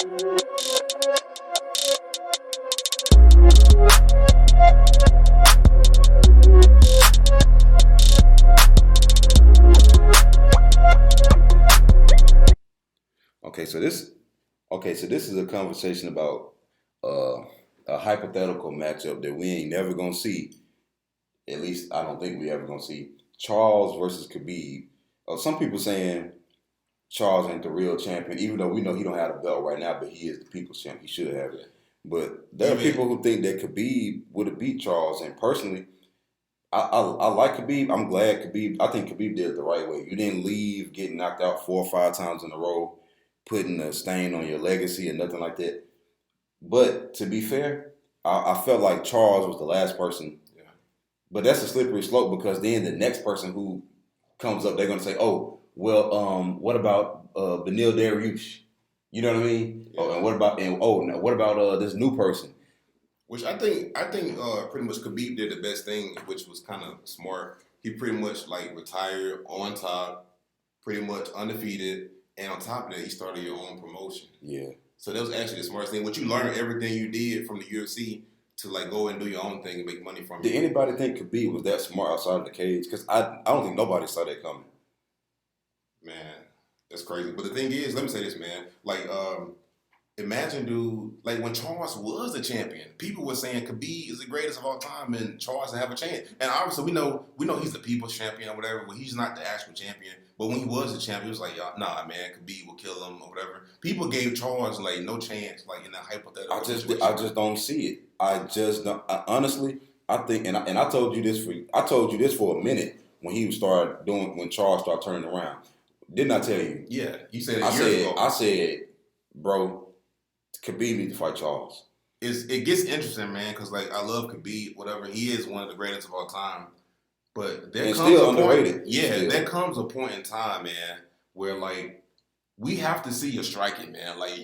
So this is a conversation about a hypothetical matchup that we ain't never gonna see. At least I don't think we ever gonna see. Charles versus Khabib. Some people saying Charles ain't the real champion, even though we know he don't have the belt right now, but he is the people's champ. He should have it. But there are people who think that Khabib would have beat Charles, and personally, I like Khabib. I'm glad Khabib. I think Khabib did it the right way. You didn't leave getting knocked out 4 or 5 times in a row, putting a stain on your legacy and nothing like that. But to be fair, I felt like Charles was the last person. Yeah. But that's a slippery slope because then the next person who comes up, they're gonna say, "Oh, well, what about Benil Dariush?" You know what I mean? Yeah. Oh, and what about this new person? Which I think pretty much Khabib did the best thing, which was kind of smart. He pretty much like retired on top, pretty much undefeated, and on top of that, he started your own promotion. Yeah. So that was actually the smartest thing. What you learned everything you did from the UFC to like go and do your own thing and make money from it. Did anybody think Khabib was that smart outside of the cage? Because I don't think nobody saw that coming. Man, that's crazy. But the thing is, let me say this, man. Like, imagine, dude, like when Charles was the champion, people were saying Khabib is the greatest of all time and Charles to have a chance. And obviously we know he's the people's champion or whatever, but he's not the actual champion. But when he was the champion, it was like, nah, man, Khabib will kill him or whatever. People gave Charles like no chance, like in that hypothetical situation. I just don't see it. I just don't. Honestly, I think, and I told you this for a minute when when Charles started turning around. Didn't I tell you? Yeah, you said it years ago. I said, bro, Khabib needs to fight Charles. It gets interesting, man, because like I love Khabib, whatever. He is one of the greatest of all time. But there comes still underrated. There comes a point in time, man, where like we have to see your striking, man. Like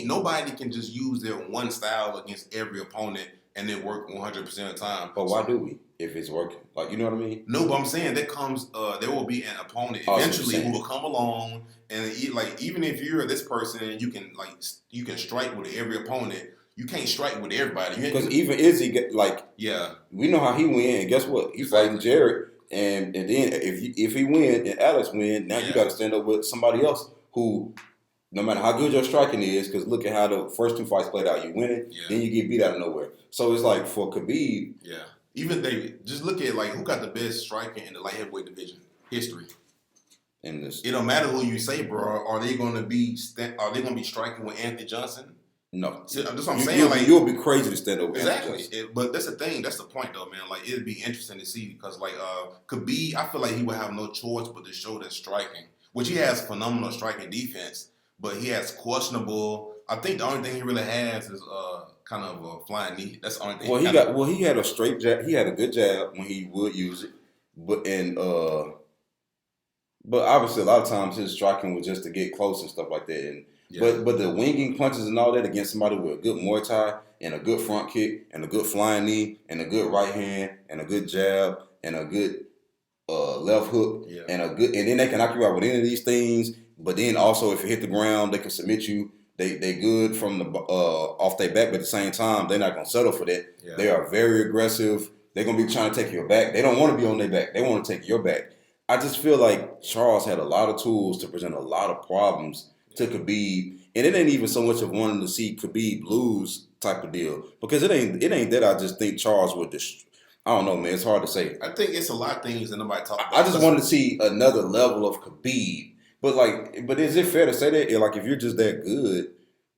nobody can just use their one style against every opponent and then work 100% of the time. But why do we if it's working? Like, you know what I mean? No, but I'm saying there will be an opponent eventually who will come along and like even if you're this person, you can strike with every opponent. You can't strike with everybody. Because even Izzy, we know how he win, and guess what? He's fighting Jared, and then if he win and Alex win, now you got to stand up with somebody else who, no matter how good your striking is, because look at how the first 2 fights played out. You win it, then you get beat out of nowhere. So it's like for Khabib. Yeah. Even David, just look at like who got the best striking in the light heavyweight division history. It don't matter who you say, bro. Are they going to be striking with Anthony Johnson? No. See, that's what I'm saying. You'll be crazy to stand over. Exactly. But that's the thing. That's the point, though, man. Like it'd be interesting to see because like Khabib, I feel like he would have no choice but to show that striking, which he has phenomenal striking defense, but he has questionable. I think the only thing he really has is kind of a flying knee. That's the only thing. He had a straight jab. He had a good jab when he would use it, but obviously a lot of times his striking was just to get close and stuff like that. And but the winging punches and all that against somebody with a good Muay Thai and a good front kick and a good flying knee and a good right hand and a good jab and a good left hook and then they can knock you out with any of these things. But then also if you hit the ground, they can submit you. They good from the off their back, but at the same time, they're not gonna settle for that. Yeah. They are very aggressive. They're gonna be trying to take your back. They don't want to be on their back. They want to take your back. I just feel like Charles had a lot of tools to present a lot of problems to Khabib, and it ain't even so much of wanting to see Khabib lose type of deal because it ain't that. I just think Charles would I don't know, man. It's hard to say. I think it's a lot of things that nobody talk about. I just wanted to see another level of Khabib. But is it fair to say that? Like, if you're just that good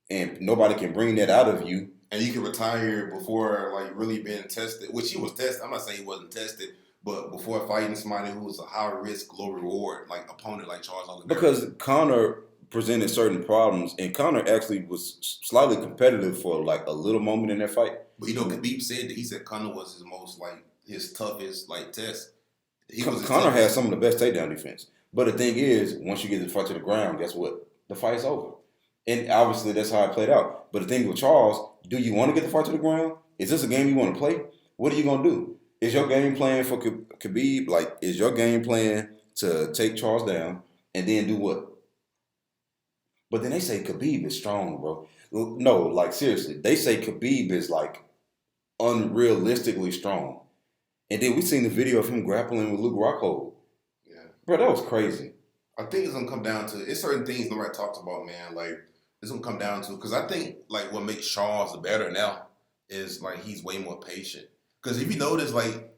and nobody can bring that out of you, and you can retire before like really being tested, which he was tested. I'm not saying he wasn't tested, but before fighting somebody who was a high risk, low reward, like opponent like Charles Oliveira. Because Conor presented certain problems, and Conor actually was slightly competitive for like a little moment in that fight. But Khabib said that he said Conor was his most like his toughest like test. Conor has some of the best takedown defense. But the thing is, once you get the fight to the ground, guess what? The fight's over. And obviously, that's how it played out. But the thing with Charles, do you want to get the fight to the ground? Is this a game you want to play? What are you going to do? Is your game plan for Khabib, is your game plan to take Charles down and then do what? But then they say Khabib is strong, bro. No, like seriously, they say Khabib is like unrealistically strong, and then we seen the video of him grappling with Luke Rockhold. Yeah, bro, that was crazy. I think it's gonna come down to it's certain things nobody talks about, man. Like it's gonna come down to because I think like what makes Charles better now is like he's way more patient. Because if you notice, like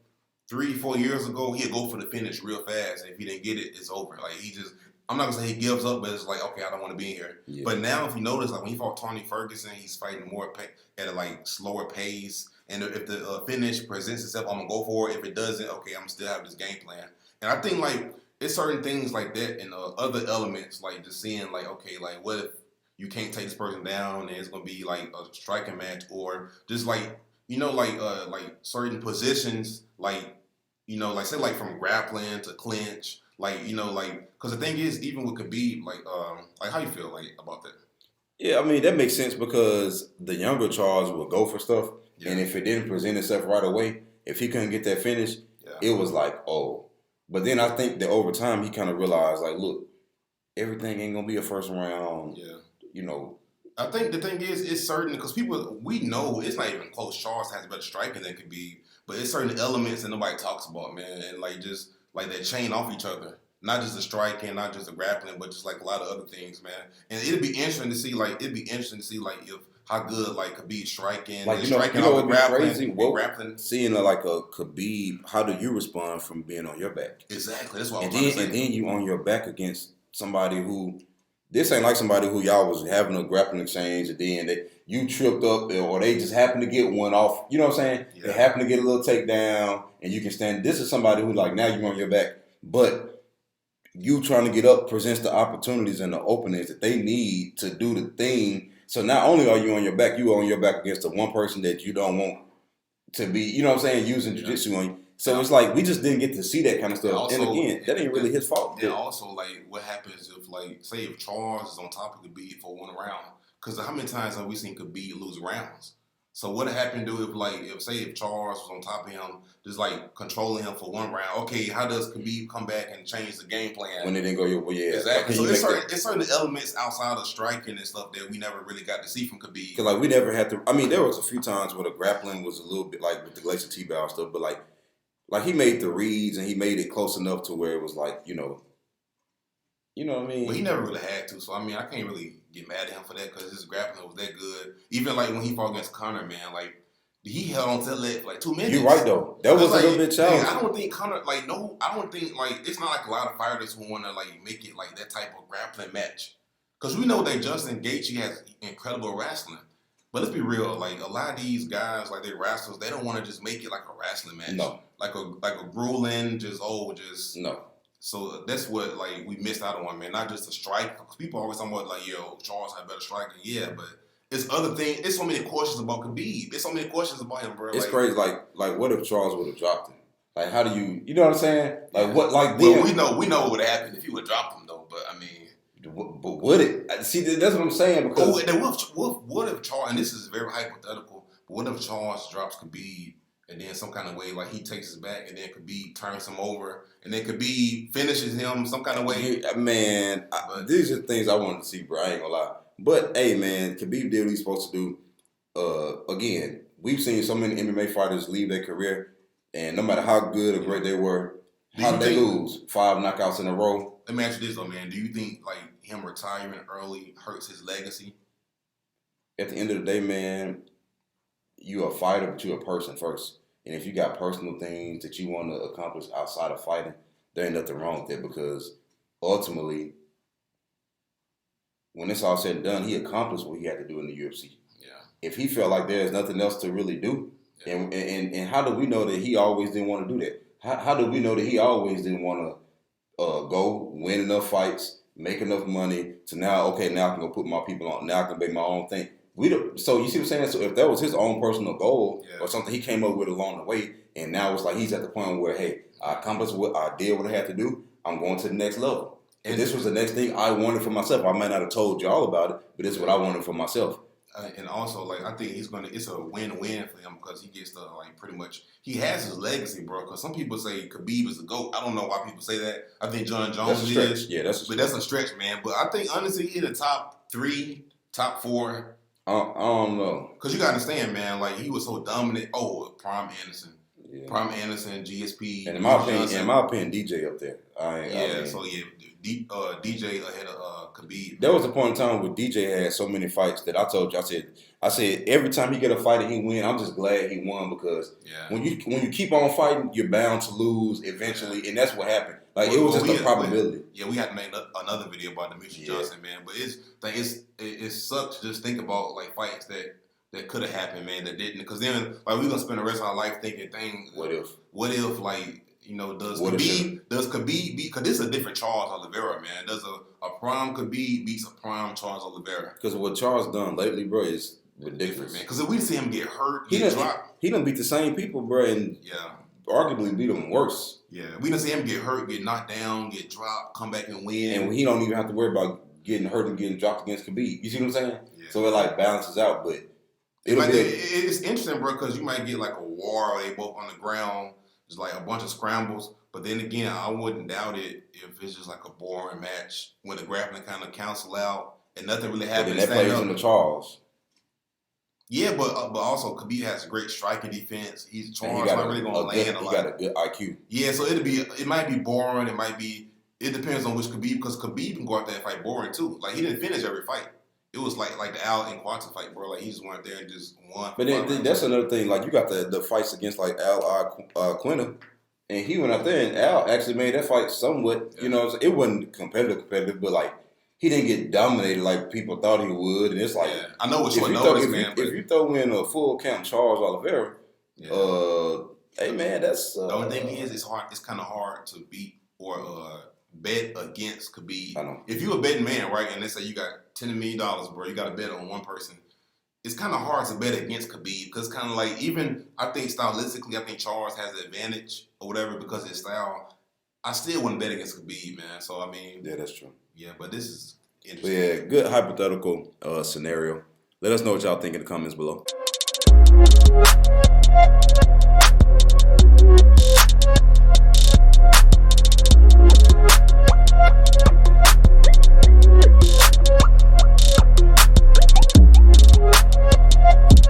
3-4 years ago, he'd go for the finish real fast, and if he didn't get it, it's over. Like he just, I'm not gonna say he gives up, but it's like okay, I don't want to be here. Yeah. But now, if you notice, like when he fought Tony Ferguson, he's fighting more at a like slower pace, and if the finish presents itself, I'm gonna go for it. If it doesn't, okay, I'm still have this game plan. And I think like it's certain things like that and other elements, like just seeing like okay, like what if you can't take this person down and it's gonna be like a striking match, or just like like certain positions, like like say like from grappling to clinch, like like because the thing is even with Khabib, like how you feel like about that? Yeah, I mean that makes sense because the younger Charles would go for stuff, and if it didn't present itself right away, if he couldn't get that finish, it was like oh. But then I think that over time he kind of realized like, look, everything ain't gonna be a first round. Yeah, I think the thing is, it's certain because we know it's not even close. Charles has better striking than Khabib, but it's certain elements that nobody talks about, man, and like just like that chain off each other. Not just the striking, not just the grappling, but just like a lot of other things, man. And it'd be interesting to see, if how good like Khabib striking, like striking off the grappling, crazy. Grappling. Seeing like a Khabib, how do you respond from being on your back? Exactly, that's what. And then you on your back against somebody who. This ain't like somebody who y'all was having a grappling exchange and then you tripped up or they just happened to get one off. You know what I'm saying? Yeah. They happen to get a little takedown and you can stand. This is somebody who like now you're on your back, but you trying to get up presents the opportunities and the openings that they need to do the thing. So not only are you on your back, you are on your back against the one person that you don't want to be, you know what I'm saying, using jiu-jitsu on you. So it's like we just didn't get to see that kind of stuff. Also, and again, that ain't really his fault. And also, like, what happens if, like, say if Charles is on top of Khabib for one round? Because how many times have we seen Khabib lose rounds? So what happened to if Charles was on top of him, just like controlling him for one round? Okay, how does Khabib come back and change the game plan when it didn't go your way? Yeah, exactly. So it's certain elements outside of striking and stuff that we never really got to see from Khabib. Because like we never had to. I mean, there was a few times where the grappling was a little bit like with the Glacier T-Bow stuff, but like he made the reads and he made it close enough to where it was like you know what I mean. But he never really had to, so I mean I can't really get mad at him for that because his grappling was that good. Even like when he fought against Conor, man, like he held on to the leg for like 2 minutes. You're right though. That was like, a little bit challenging. I don't think Conor I don't think like it's not like a lot of fighters who want to like make it like that type of grappling match. Because we know that Justin Gaethje has incredible wrestling. But let's be real, like a lot of these guys, like they wrestlers, they don't want to just make it like a wrestling match. No. Like a grueling, no. So that's what like we missed out on, man. Not just the strike. Because people always talking about like, yo, Charles had better striking. Yeah, but it's other things. It's so many questions about Khabib. There's so many questions about him, bro. It's crazy. Like what if Charles would have dropped him? Like how do you know what I'm saying? Like what? Like then, well, we know what would have happened if he would have dropped him though. But I mean. But would it? See, that's what I'm saying. Because what if Charles? And this is very hypothetical. But what if Charles drops Khabib and then some kind of way, like he takes his back, and then Khabib turns him over, and then Khabib finishes him some kind of way? Man, these are things I wanted to see, bro. I ain't gonna lie. But hey, man, Khabib did what he's supposed to do. Again, we've seen so many MMA fighters leave their career, and no matter how good or great they were, how did they lose? 5 knockouts in a row. Let me ask you this though, man. Do you think like him retiring early hurts his legacy? At the end of the day, man, you're a fighter, but you're a person first. And if you got personal things that you want to accomplish outside of fighting, there ain't nothing wrong with that because ultimately, when it's all said and done, he accomplished what he had to do in the UFC. Yeah. If he felt like there's nothing else to really do, and how do we know that he always didn't want to do that? How do we know that he always didn't want to go win enough fights, make enough money to now I can go put my people on. Now I can make my own thing. So you see what I'm saying? So if that was his own personal goal or something he came up with along the way, and now it's like he's at the point where, hey, I accomplished what I did, what I had to do. I'm going to the next level. And this was the next thing I wanted for myself. I might not have told y'all about it, but this is what I wanted for myself. And also, like, I think it's a win-win for him because he gets to, like, pretty much, he has his legacy, bro. Because some people say Khabib is the GOAT. I don't know why people say that. I think John Jones is. Yeah, that's a stretch. But that's a stretch, man. But I think, honestly, in the top 3, top 4, I don't know. Because you got to understand, man, like, he was so dominant. Oh, Prime Anderson. Yeah. Prime Anderson, GSP. And in my opinion, DJ up there. DJ ahead of Khabib. There was a point in time where DJ had so many fights that I told you, I said every time he get a fight and he win, I'm just glad he won because when you keep on fighting, you're bound to lose eventually, and that's what happened. Like it was just a probability. We had to make another video about Demetrius Johnson, man. But it sucks to just think about like fights that could have happened, man, that didn't. Because then like we're gonna spend the rest of our life thinking things. What if like, you know, does Khabib beat? Because this is a different Charles Oliveira, man. Does a prime Khabib beats a prime Charles Oliveira? Because what Charles done lately, bro, is ridiculous, man. Because if we see him get hurt, he done beat the same people, bro, and arguably beat them worse. Yeah, we done see him get hurt, get knocked down, get dropped, come back and win, and he don't even have to worry about getting hurt and getting dropped against Khabib. You see what I'm saying? Yeah. So it like balances out, but it's interesting, bro, because you might get like a war where they both on the ground. It's like a bunch of scrambles. But then again, I wouldn't doubt it if it's just like a boring match when the grappling kind of cancel out and nothing really happens. But then that plays in the Charles. Yeah, but also Khabib has a great striking defense. Charles not really going to land a lot. He got a good IQ. Yeah, so it might be boring. It depends on which Khabib, because Khabib can go out there and fight boring too. Like he didn't finish every fight. It was like the Al and Quantum fight, bro. Like he just went there and just won. But then that's another thing. Like you got the fights against like Al Quinta, and he went out there and Al actually made that fight somewhat. Yeah. You know, it wasn't competitive, but like he didn't get dominated like people thought he would. And it's like I know it's short notice, man. If you throw in a full count Charles Oliveira, hey man, that's the only thing is it's hard. It's kind of hard to beat or bet against Khabib. I know. If you're a betting man, right, and they say you got $10 million, bro, you got to bet on one person. It's kind of hard to bet against Khabib because kind of like even I think stylistically, I think Charles has the advantage or whatever because of his style. I still wouldn't bet against Khabib, man. So I mean, yeah, that's true. Yeah, but this is interesting. But yeah, good hypothetical scenario. Let us know what y'all think in the comments below.